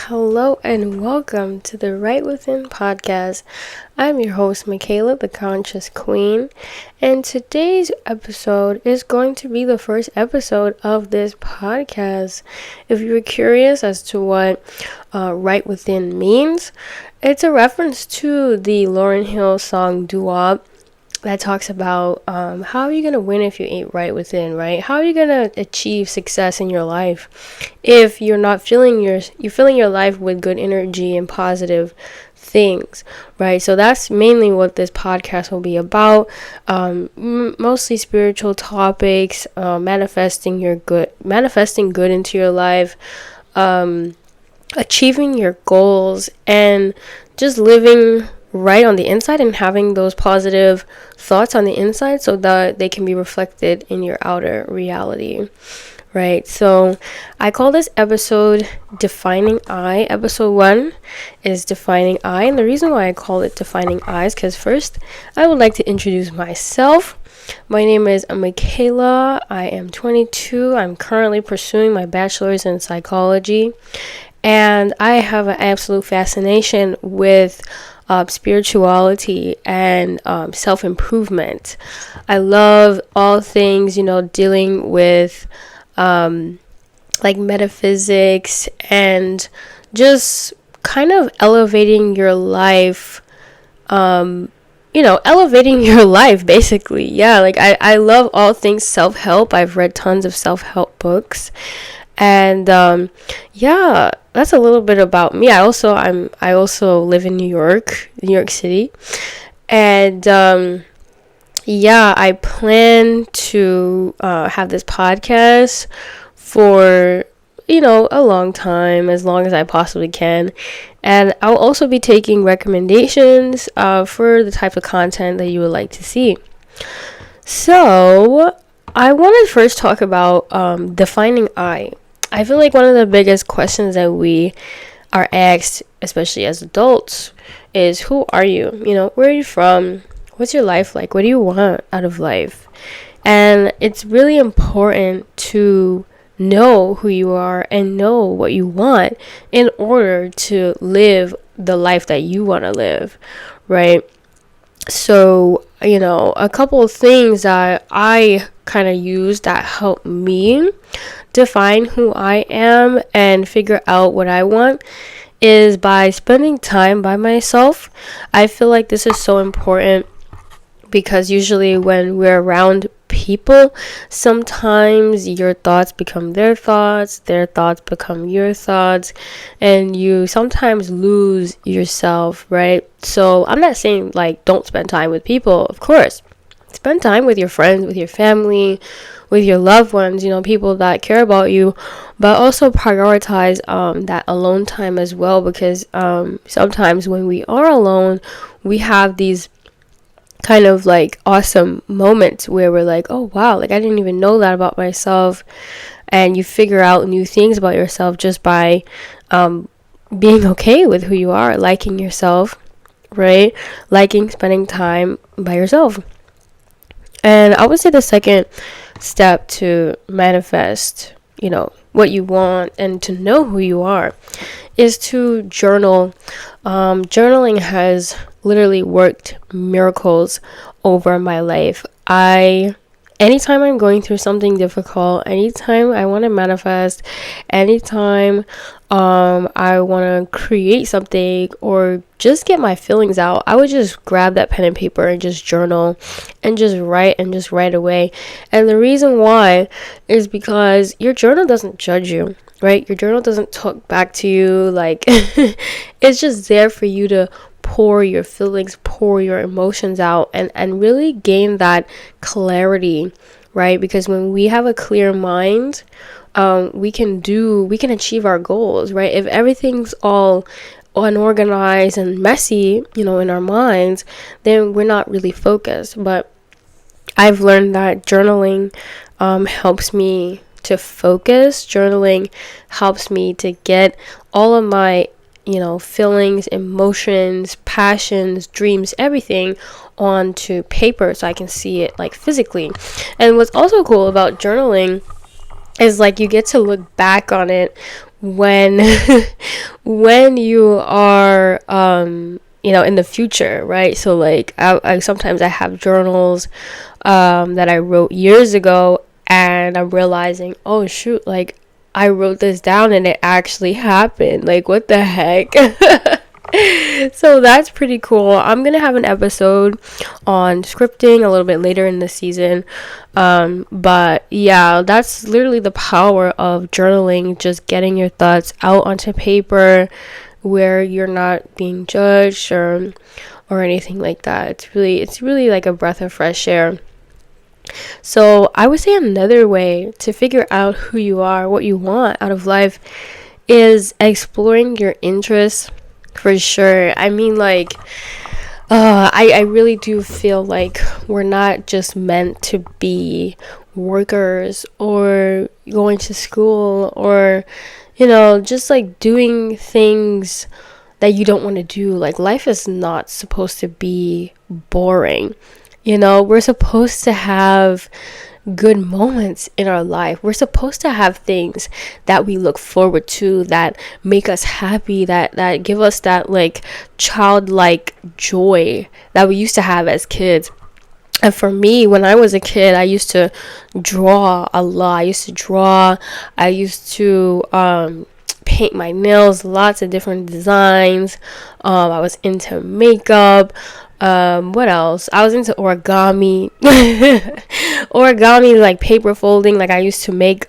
Hello and welcome to the Right Within podcast. I'm your host, Michaela, the Conscious Queen, and today's episode is going to be the first episode of this podcast. If you were curious as to what Right Within means, it's a reference to the Lauryn Hill song Doo-Wop that talks about how are you going to win if you ain't right within, right? How are you going to achieve success in your life if you're not filling your life with good energy and positive things, right? So that's mainly what this podcast will be about. Mostly spiritual topics, manifesting good into your life, achieving your goals, and just living right on the inside and having those positive thoughts on the inside so that they can be reflected in your outer reality, right? So I call this episode Defining I. Episode 1 is Defining I, and the reason why I call it Defining I is because first I would like to introduce myself. My name is Michaela. I am 22. I'm currently pursuing my bachelor's in psychology, and I have an absolute fascination with spirituality and self-improvement. I love all things, dealing with like metaphysics and just kind of elevating your life, elevating your life basically. Yeah, like I love all things self-help. I've read tons of self-help books. And yeah, that's a little bit about me. I also live in New York City, and yeah, I plan to have this podcast for a long time, as long as I possibly can, and I'll also be taking recommendations for the type of content that you would like to see. So I want to first talk about defining I feel like one of the biggest questions that we are asked, especially as adults, is who are you? Where are you from? What's your life like? What do you want out of life? And it's really important to know who you are and know what you want in order to live the life that you want to live, right? So, a couple of things that I kind of use that help me define who I am and figure out what I want is by spending time by myself. I feel like this is so important because usually when we're around people, sometimes your thoughts become their thoughts become your thoughts, and you sometimes lose yourself, right? So I'm not saying like don't spend time with people. Of course, spend time with your friends, with your family, with your loved ones, people that care about you, but also prioritize that alone time as well, because sometimes when we are alone, we have these kind of like awesome moments where we're like, oh wow, like I didn't even know that about myself, and you figure out new things about yourself just by being okay with who you are, liking yourself, right? Liking spending time by yourself. And I would say the second step to manifest, what you want and to know who you are is to journal. Journaling has literally worked miracles over my life. Anytime I'm going through something difficult, anytime I want to manifest, anytime I want to create something or just get my feelings out, I would just grab that pen and paper and just journal and just write away. And the reason why is because your journal doesn't judge you, right? Your journal doesn't talk back to you. Like it's just there for you to pour your feelings, pour your emotions out, and really gain that clarity, right? Because when we have a clear mind, we can achieve our goals, right? If everything's all unorganized and messy, in our minds, then we're not really focused. But I've learned that journaling helps me to focus. Journaling helps me to get all of my feelings, emotions, passions, dreams, everything onto paper so I can see it like physically. And what's also cool about journaling is like you get to look back on it when when you are in the future, right? So like I sometimes I have journals that I wrote years ago, and I'm realizing, oh shoot, like I wrote this down and it actually happened. Like, what the heck? So that's pretty cool. I'm gonna have an episode on scripting a little bit later in the season. But yeah, that's literally the power of journaling, just getting your thoughts out onto paper where you're not being judged or anything like that. It's really like a breath of fresh air. So I would say another way to figure out who you are, what you want out of life, is exploring your interests, for sure. I mean, like, I really do feel like we're not just meant to be workers or going to school or, just like doing things that you don't want to do. Like, life is not supposed to be boring. We're supposed to have good moments in our life. We're supposed to have things that we look forward to, that make us happy, that give us that like childlike joy that we used to have as kids. And for me, when I was a kid, I used to draw a lot. I used to paint my nails, lots of different designs. I was into makeup. What else? I was into origami. Origami, like paper folding. Like I used to make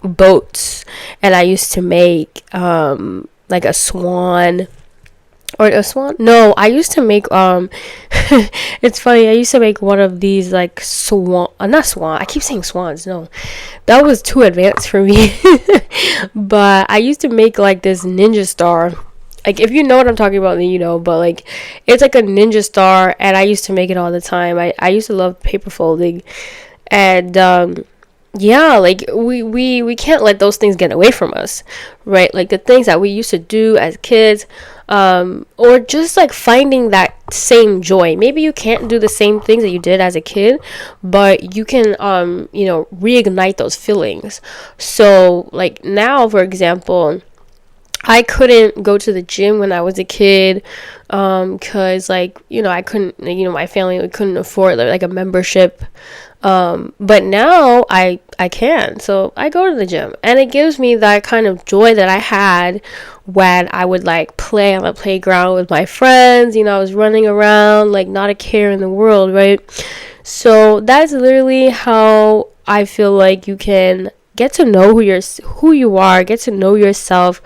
boats, and I used to make like a swan. Or a swan? No, I used to make it's funny, I used to make one of these like not swan, I keep saying swans. No, that was too advanced for me. But I used to make like this ninja star. Like, if you know what I'm talking about, then you know. But like, it's like a ninja star, and I used to make it all the time. I used to love paper folding. And yeah, like we can't let those things get away from us, right? Like the things that we used to do as kids, or just like finding that same joy. Maybe you can't do the same things that you did as a kid, but you can reignite those feelings. So like now, for example, I couldn't go to the gym when I was a kid, cause like I couldn't, my family couldn't afford like a membership. But now I can, so I go to the gym, and it gives me that kind of joy that I had when I would like play on the playground with my friends. I was running around like not a care in the world, right? So that's literally how I feel like you can get to know who you are, get to know yourself,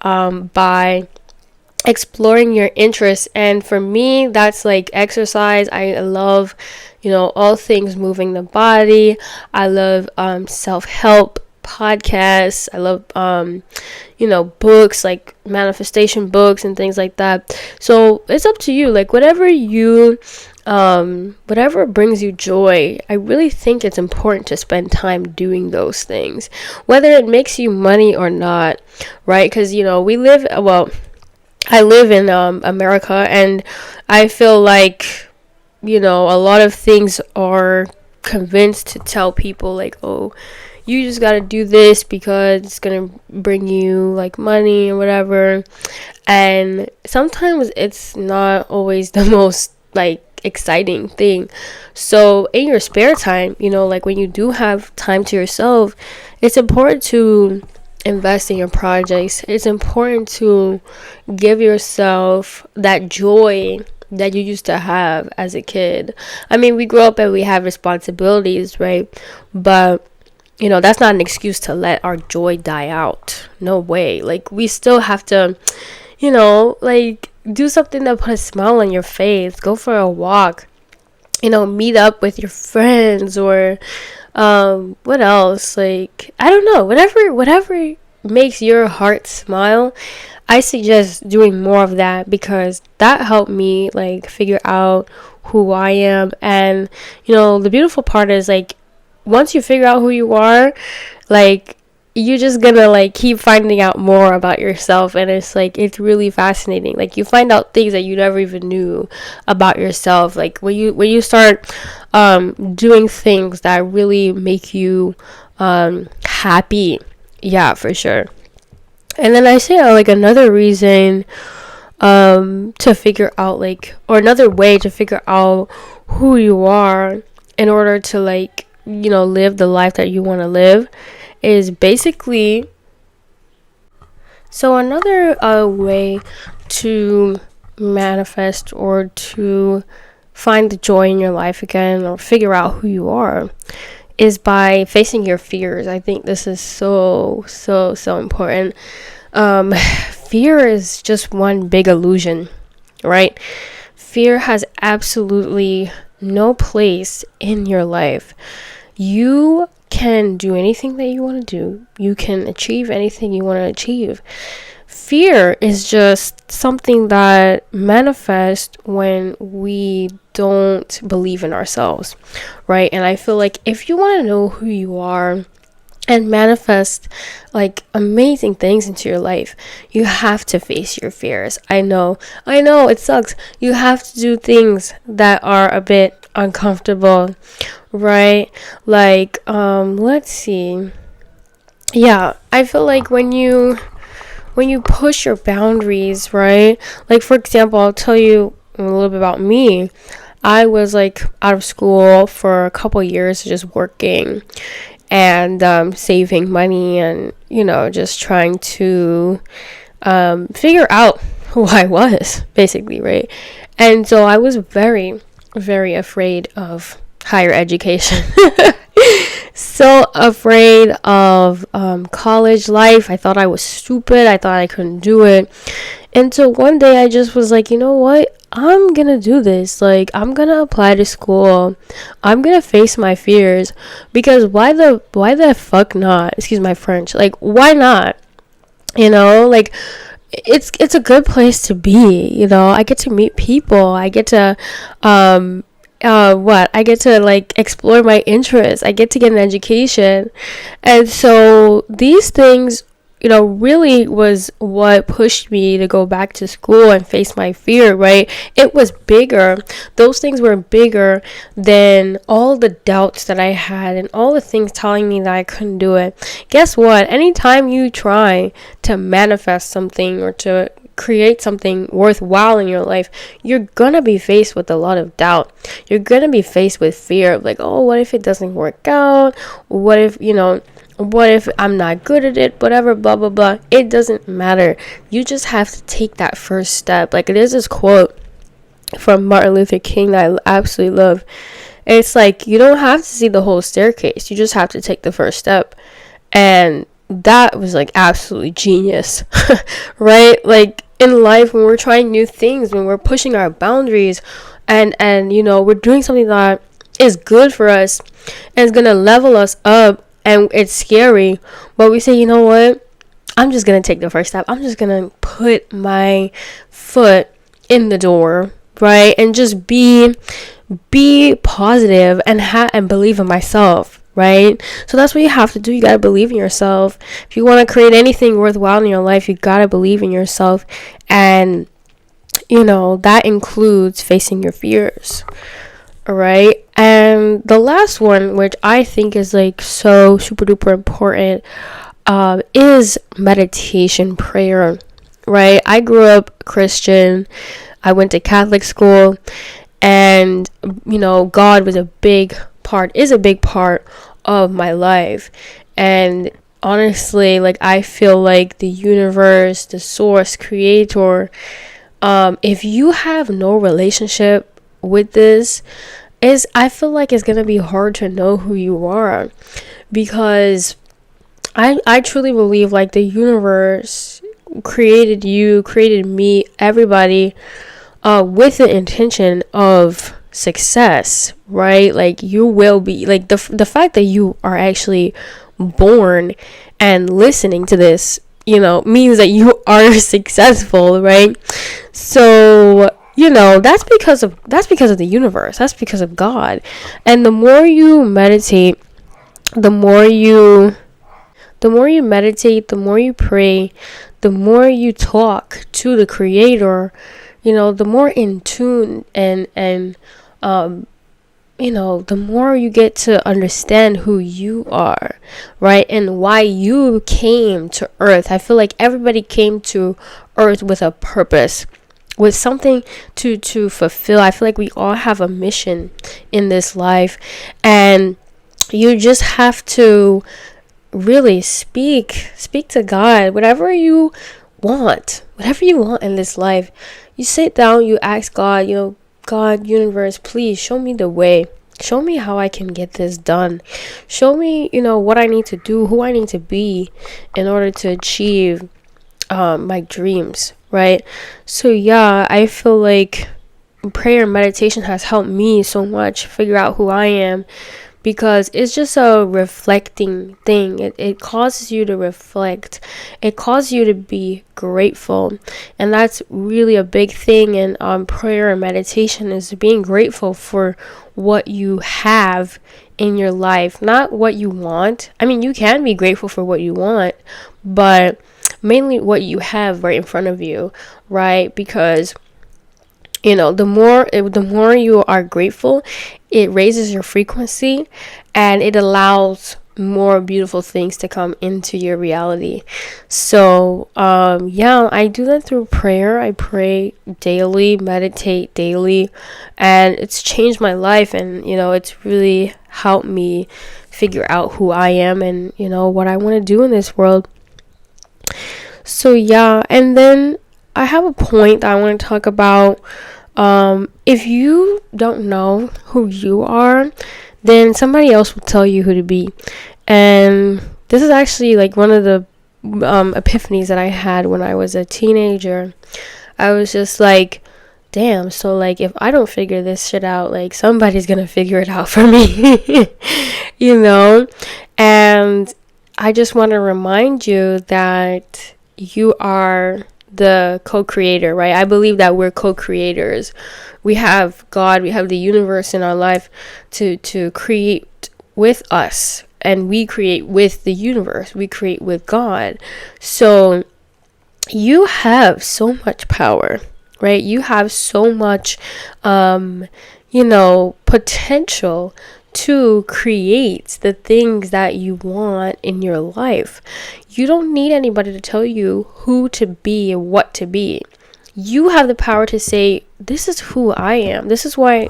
by exploring your interests. And for me, that's like exercise. I love all things moving the body. I love self-help podcasts. I love books, like manifestation books and things like that. So it's up to you, like whatever brings you joy. I really think it's important to spend time doing those things, whether it makes you money or not, right? Because I live in America, and I feel like a lot of things are convinced to tell people like, oh, you just gotta do this because it's gonna bring you like money or whatever. And sometimes it's not always the most like exciting thing. So in your spare time, like when you do have time to yourself, it's important to invest in your projects. It's important to give yourself that joy that you used to have as a kid. I mean, we grow up and we have responsibilities, right? But that's not an excuse to let our joy die out. No way. Like, we still have to like do something that put a smile on your face. Go for a walk, meet up with your friends, or what else? Like, I don't know, whatever makes your heart smile. I suggest doing more of that, because that helped me like figure out who I am. And the beautiful part is, like, once you figure out who you are, like, you're just gonna like keep finding out more about yourself. And it's really fascinating. Like, you find out things that you never even knew about yourself. Like, when you start doing things that really make you happy. Yeah, for sure. And then I say like another reason to figure out like, or another way to figure out who you are in order to like, live the life that you want to live is basically, so another way to manifest or to find the joy in your life again or figure out who you are is by facing your fears. I think this is so important. Fear is just one big illusion, right? Fear has absolutely no place in your life. You can do anything that you want to do. You can achieve anything you want to achieve. Fear is just something that manifests when we don't believe in ourselves, right? And I feel like if you want to know who you are and manifest like amazing things into your life, you have to face your fears. I know it sucks. You have to do things that are a bit uncomfortable, right? Like let's see. Yeah, I feel like when you push your boundaries, right? Like for example, I'll tell you a little bit about me. I was like out of school for a couple years, just working and saving money and just trying to figure out who I was, basically, right? And so I was very, very afraid of higher education. So afraid of college life. I thought I was stupid. I thought I couldn't do it. And so one day I just was like, you know what? I'm gonna do this. Like, I'm gonna apply to school. I'm gonna face my fears, because why the fuck not? Excuse my French. Like, why not? Like, it's a good place to be. I get to meet people. I get to I get to like explore my interests. I get to get an education. And so these things, really was what pushed me to go back to school and face my fear, right? It was bigger. Those things were bigger than all the doubts that I had and all the things telling me that I couldn't do it. Guess what? Anytime you try to manifest something or to create something worthwhile in your life, you're gonna be faced with a lot of doubt. You're gonna be faced with fear of like, oh, what if it doesn't work out? What if I'm not good at it? Whatever, blah blah blah. It doesn't matter. You just have to take that first step. Like, there's this quote from Martin Luther King that I absolutely love. It's like, you don't have to see the whole staircase. You just have to take the first step. And that was like absolutely genius. Right? Like, in life, when we're trying new things, when we're pushing our boundaries, and we're doing something that is good for us and is gonna level us up, and it's scary, but we say, you know what, I'm just gonna take the first step. I'm just gonna put my foot in the door, right? And just be positive and believe in myself, right? So that's what you have to do. You gotta believe in yourself. If you want to create anything worthwhile in your life, you gotta believe in yourself. And that includes facing your fears. All right. And the last one, which I think is like so super duper important, is meditation, prayer, right? I grew up Christian. I went to Catholic school, and God is a big part of my life. And honestly, like, I feel like the universe, the source, creator, if you have no relationship with this, I feel like it's gonna be hard to know who you are, because I truly believe like the universe created you, created me, everybody, with the intention of success, right? Like, you will be, like, the fact that you are actually born and listening to this, means that you are successful, right? So that's because of the universe. That's because of God. And the more you meditate, the more you pray, the more you talk to the creator, the more in tune and the more you get to understand who you are, right, and why you came to earth. I feel like everybody came to earth with a purpose, with something to fulfill. I feel like we all have a mission in this life, and you just have to really speak to God, whatever you want in this life. You sit down, you ask God, God, universe, please show me the way. Show me how I can get this done. Show me, what I need to do, who I need to be in order to achieve my dreams, right? So yeah, I feel like prayer and meditation has helped me so much figure out who I am, because it's just a reflecting thing. It causes you to reflect. It causes you to be grateful. And that's really a big thing in prayer and meditation, is being grateful for what you have in your life, not what you want. I mean, you can be grateful for what you want, but mainly what you have right in front of you, right? Because the more you are grateful, it raises your frequency, and it allows more beautiful things to come into your reality. So yeah, I do that through prayer. I pray daily, meditate daily, and it's changed my life, and it's really helped me figure out who I am and what I want to do in this world. So yeah, and then I have a point that I want to talk about. If you don't know who you are, then somebody else will tell you who to be. And this is actually like one of the epiphanies that I had when I was a teenager. I was just like, damn, so like if I don't figure this shit out, like somebody's gonna figure it out for me. And I just want to remind you that you are the co-creator, right? I believe that we're co-creators. We have God, we have the universe in our life to create with us, and we create with the universe, we create with God. So you have so much power, right? You have so much potential to create the things that you want in your life. You don't need anybody to tell you who to be and what to be. You have the power to say, this is who I am. This is why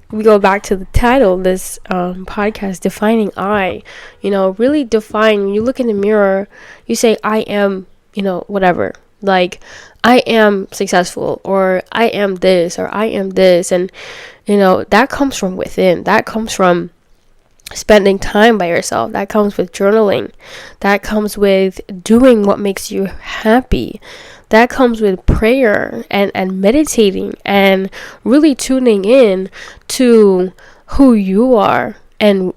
we go back to the title of this podcast, Defining I. Really define. When you look in the mirror, you say, I am, whatever. Like, I am successful, or I am this, or I am this. And that comes from within. That comes from spending time by yourself. That comes with journaling. That comes with doing what makes you happy. That comes with prayer and meditating and really tuning in to who you are and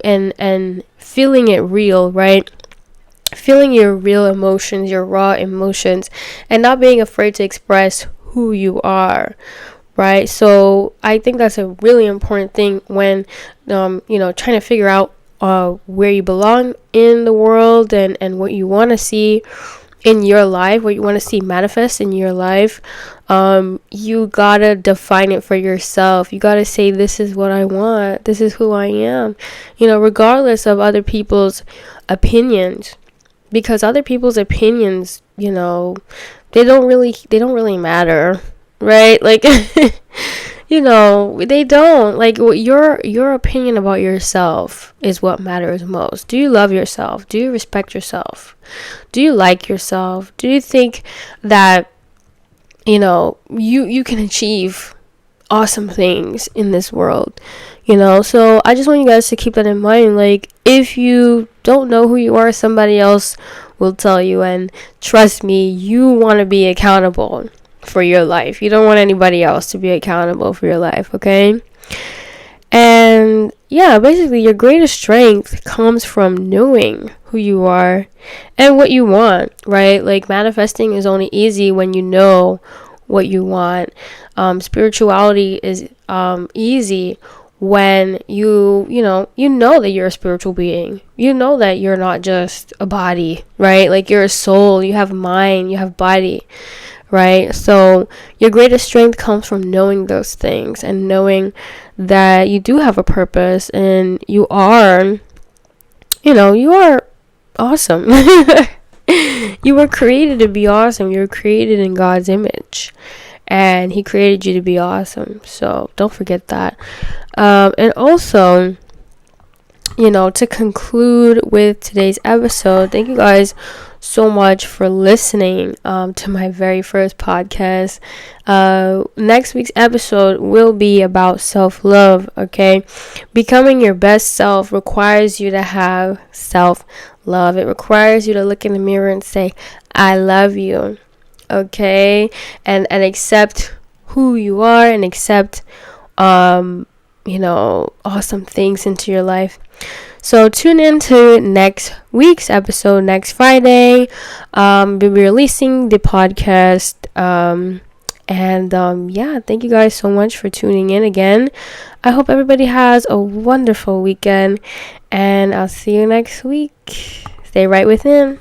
feeling it real, right? Feeling your real emotions, your raw emotions, and not being afraid to express who you are. Right, so I think that's a really important thing when, trying to figure out where you belong in the world and what you want to see in your life, what you want to see manifest in your life. You gotta define it for yourself. You gotta say, this is what I want. This is who I am. Regardless of other people's opinions, because other people's opinions, they don't really matter. Right? Like, they don't. Like, your opinion about yourself is what matters most. Do you love yourself? Do you respect yourself? Do you like yourself? Do you think that, you can achieve awesome things in this world? So I just want you guys to keep that in mind. Like, if you don't know who you are, somebody else will tell you. And trust me, you want to be accountable for your life. You don't want anybody else to be accountable for your life, okay? And yeah, basically your greatest strength comes from knowing who you are and what you want, right? Like, manifesting is only easy when you know what you want. Spirituality is easy when you know that you're a spiritual being. You know that you're not just a body, right? Like, you're a soul, you have mind, you have body, right? So your greatest strength comes from knowing those things and knowing that you do have a purpose and you are, you are awesome. You were created to be awesome. You were created in God's image, and He created you to be awesome. So don't forget that. And also, to conclude with today's episode, thank you guys so much for listening to my very first podcast. Next week's episode will be about self-love, okay? Becoming your best self requires you to have self-love. It requires you to look in the mirror and say, I love you, okay? And accept who you are and accept awesome things into your life. So tune in to next week's episode next Friday. We'll be releasing the podcast. Thank you guys so much for tuning in again. I hope everybody has a wonderful weekend, and I'll see you next week. Stay right within.